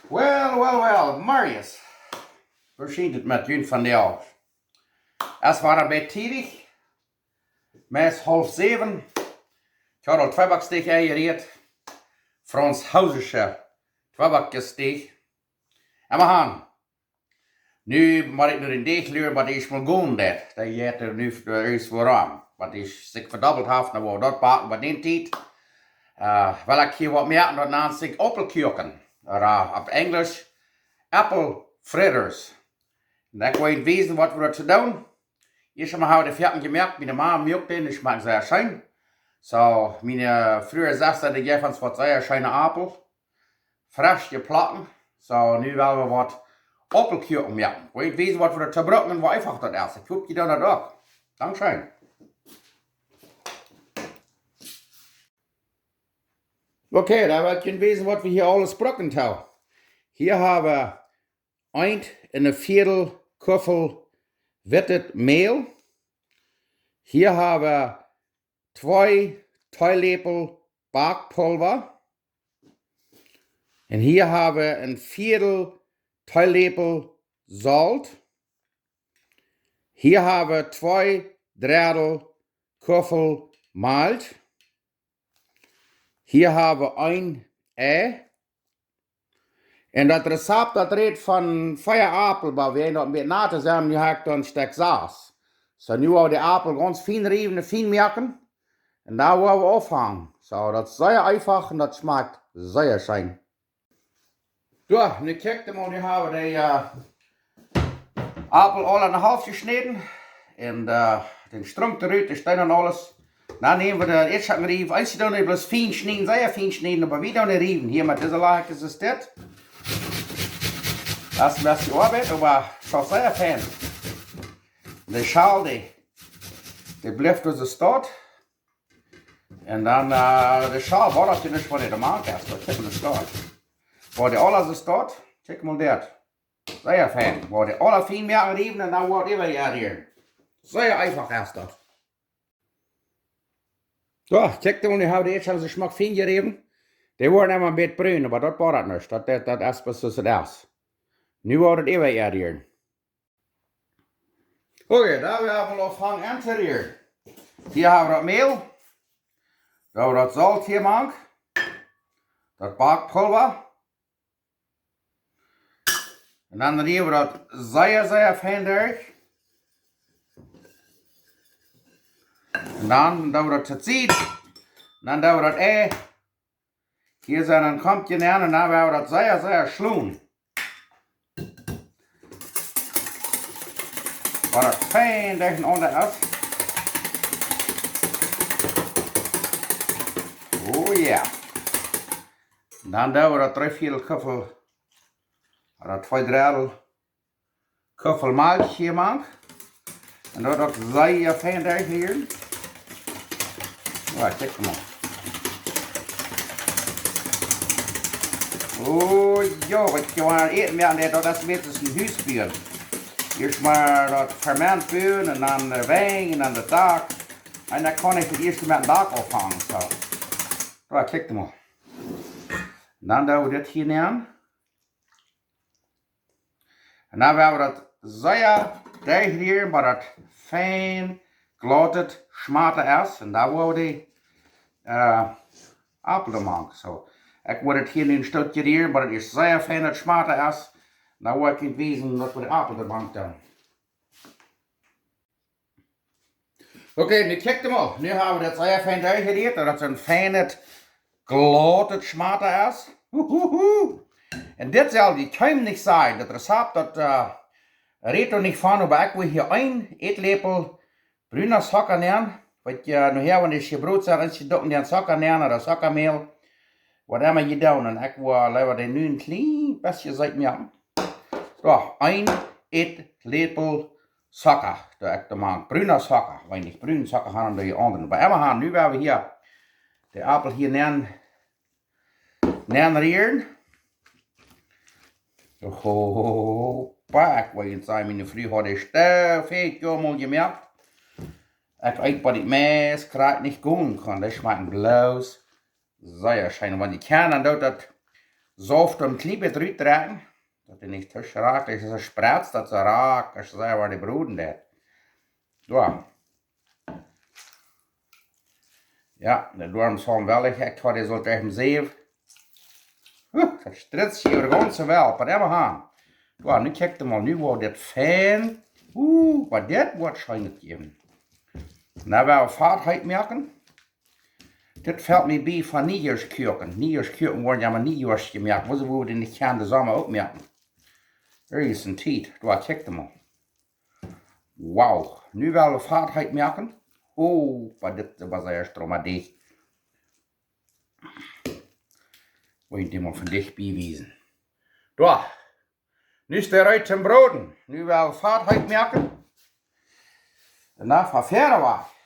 Well, Marius. Hoe schiet het met jullie van jou? Es war een beetje tidig. Meest 6:30. Ik had al 2 baksteeg gereed. Frans Hausische 2 baksteeg. En we gaan. Nu moet ik nog een deeg leren, maar die is maar gewoon dat. Dat jeet er nu is waarom. Wat is zich verdubbeld heeft, dan wordt dat bakken bij die tijd. Wil ik hier wat meer dan naast zich Aupel op Engels Apple fritters. En ik weet wezen wat we dat doen. Eerst maar houden de vetten gemerkt, mijn mama milkt in, dus maakt sehr schön. So, meine früher Säste, die geven uns wat sehr schöne Apel. Frisch geplatten. So, nu willen we wat Apfelkuchen merken. Weet wezen wat we dat gebruiken en wat einfach dat is. Ik hoop je dan dat ook. Dankeschön. Okay, dan wil je weten wat we hier alles brokken hebben. Hier hebben we 1,25 Kufel wittet Mehl. Hier haben wir 2 Teelepel Backpulver. Und hier haben wir ein 1/4 Teelepel Salz. Hier haben wir 2 Drittel Kufel Malt. Hier haben wir 1 Ei. En dat recept dat reed van 4 Apel, maar we hebben met na te zijn, nu heb ik dan een stuk saus. So nu gaan we de Apel ganz fijn rieven en fijn maken. En daar gaan we afhangen. So, dat is zeer einfach en dat smaakt zeer schön. Ja, nu kijk je maar, nu hebben we de Apel al in een half gesneden. En den Strunk eruit, de stein en alles. Dan nemen we de eerste rieven. Als je dan niet bloß fijn snijden, zeer fijn snijden, maar wie dan de rieven. Hier met deze laag is het dit. Dat is een beetje arbeid, maar ik ben zeer fan. De schaal die blijft dus de stad. En dan de schaal wordt dat je niet voor de maand is. Check maar de stad. Waar de alles de stad, check maar dat. Zeer fan. Waar de alle fijn merken rieven en dan wordt even hier. Zeer einfach is dat. Ja, check maar, nu hebben we eerst de smaak fijn gerieven. Die worden even een beetje bruin, maar dat wordt het niet. Dat is pas zoals het is. Nu wordt het even hier. Oké, dan hebben we afhangen interieur. Hier hebben we dat meel. Dan hebben we dat zout hier maken. Dat backpulver. En dan hebben we dat zeer fijn durch. En dan doen we dat ziet. En dan doen we dat ei. Hier zijn een kampje in en dan hebben we dat zeer schloen. Waar het fijn tegen onder is. Oh ja. Dan doen we dat 3/4 Kufel, dat 2 Drittel Kufel Malz hier maken. En dat ook zeer fijn tegen hier. Ja, kijk maar. Oh ja, wat je maar eten met dat is met een huisbier. Eerst maar dat fermentbuur en dan de wijn en dan de dak. En dan kan ik het eerst met een dak afhangen. Zo. Ja, kijk maar. Dan doen we dit hier neer. En dan hebben we dat zeer dicht hier, maar dat fijn glotted smaten is. En dan willen we die appelen maken. Zo. Ik wil het hier nu een stukje hier, maar het is zeer fijn dat smaten is. Nou wil ik niet weten dat we de appel er bank doen. Oké, nu kijk hem op. Nu hebben we dat zeer fijn uitgereerd. Dat het een fijne glotted smaten is. En dit zal die tuin niet zijn. Dat recept dat redt er niet van. Maar ik wil hier 1 eetlepel bruine suiker nemen. Wat je nu hier, wanneer je brood zet, als je doet die suiker nemen, of suikermeel. Wat immer je doet. En ik wil even nu een klein beetje zout maken. So, 1 eetlepel suiker. Dat ik maak bruine suiker. Wenn ich bruine suiker gaan, dan doe je anderen. Maar we gaan nu weer hier de appel hier neerrieren. Ik wil je zeggen, mijn vriend had ik zo veel gemerkt. Ik weet wat ik meest krijg niet goed kan. Dat schmeckt bloos zeer schön. Want die Kerne doet dat Saft und Kliebe drüber tragen. Dat is niet te schraak, dat is een spraats, dat ze raak, als ze waar die broeden dat. Ja. Ja, de dorm zal wel echt wat is al tegen zeven. Dat stritst hier de ganze wel, maar even gaan. Ja, nu kijk mal, nu wordt dit fijn. Wat dit wordt schijnend geven. Nou, wel vaartheid merken. Dit valt me bij van Nieuwjaarskuchen. Nieuwjaarskuchen worden ja maar Nieuwjaars gemerkt. Wo ze worden in de Kern de zomer ook merken. Er is een tijd. Ja, kijk mal. Wauw, nu wel de vaartheid merken. Maar dit was eerst maar dicht. Wil je die maar van dichtbij wijzen. Ja, nu is de uit ten broden. Nu wel vaartheid merken. Daarna van verder waar.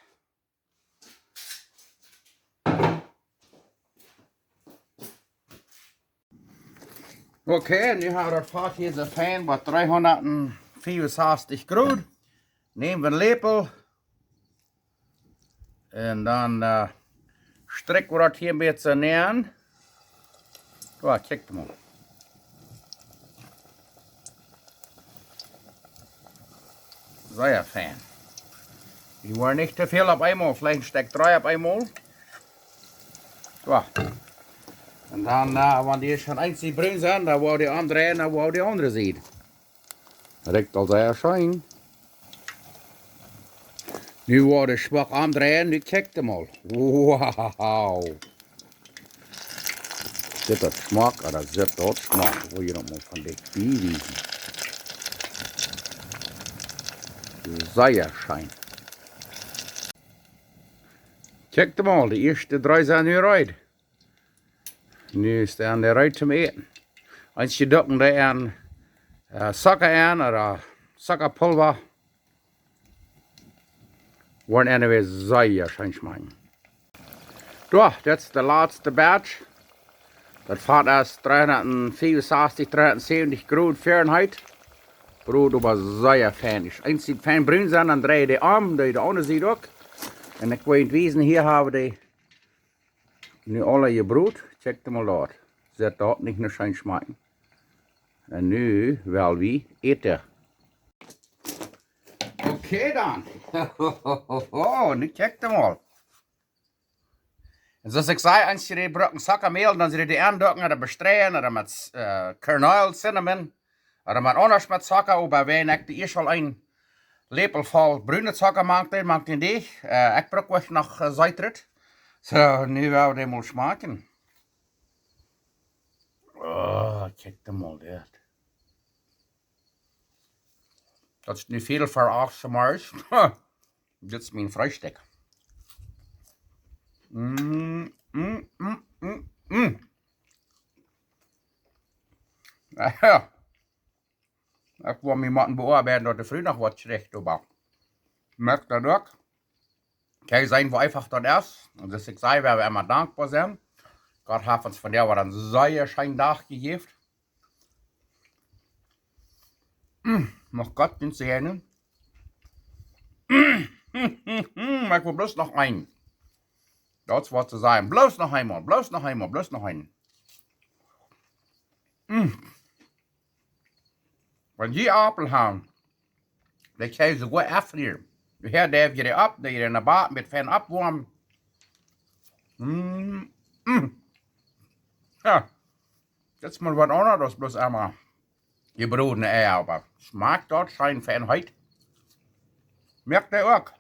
Oké, nu hebben we vaart hier zo fijn bij 364 graden. Nemen we een lepel. En dan strekken we dat hier een beetje neer. Ja, kijk maar. Sehr fijn. Die worden niet te veel op eenmaal, vielleicht een stuk 3 op eenmaal. Ja. En dan, wanneer die schon einzig bruin zijn, dan wou die andere en dan wou die andere zien. Riekt al sehr schön. Nu wordt de schwak aandraaien, nu kijk mal. Wauw. Zit dat smaak, en dat zit dat smaak. Wil je dat maar van dit wiezen. Sehr schön. Kijk mal, de eerste 3 zijn nu uit. Nu staan de uit zum eten. Als je dokken de aan suiker aan, of suikerpulver. Worden en weer zeer schön schmecken. Ja, dat is de laatste batch. Dat vaart als 364, 370 graden Fahrenheit. Brood aber sehr fein ist. Eins sieht fein bruin zijn, dan draai je de arm, de andere ziet ook. En ik weet wezen, hier hebben we nu alle je brood. Check mal dort. Zet dat niet naar schön schmecken. En nu wel wie eten. Oké dan. Nu kijk mal. En zoals ik zei, als je die brokken zakkermeel, dan zit je die aandokken, of bestrijden, of met kernel, cinnamon, of met anders met zakken, aber wenn ik de eerst wel een lepel vol bruine zakken maakt in die. Ik brok weg nog zuidrit. Zo, nu wil we mal smaken. Oh, kijk mal dit. Dat is nu veel voor 8 maar. Dit is mijn frühstück. Ja. Ik wil mijn matten bearbeiten, dat de früh nog wat schlecht aber. Merkt dat ook. Kijk, zijn we einfach dat is. En dus ik zei, we immer dankbaar zijn. Gott hat uns von der war een zeer schönen Tag gegeben. Noch Gott den Zähne. Maar ik wil bloß noch einen. Dat is wat te zijn. Bloß noch einmal, bloß noch einmal, bloß noch einen. Wenn die Apfel haben, dan krijg je ze goed afvrieren. Hier drijf je die op, dat je er naar buiten met fan opwarmt. Ja, dat is maar wat anders, bloß einmal gebrodene Eier, aber schmeckt dort schein Feinheit. Merkt ihr auch?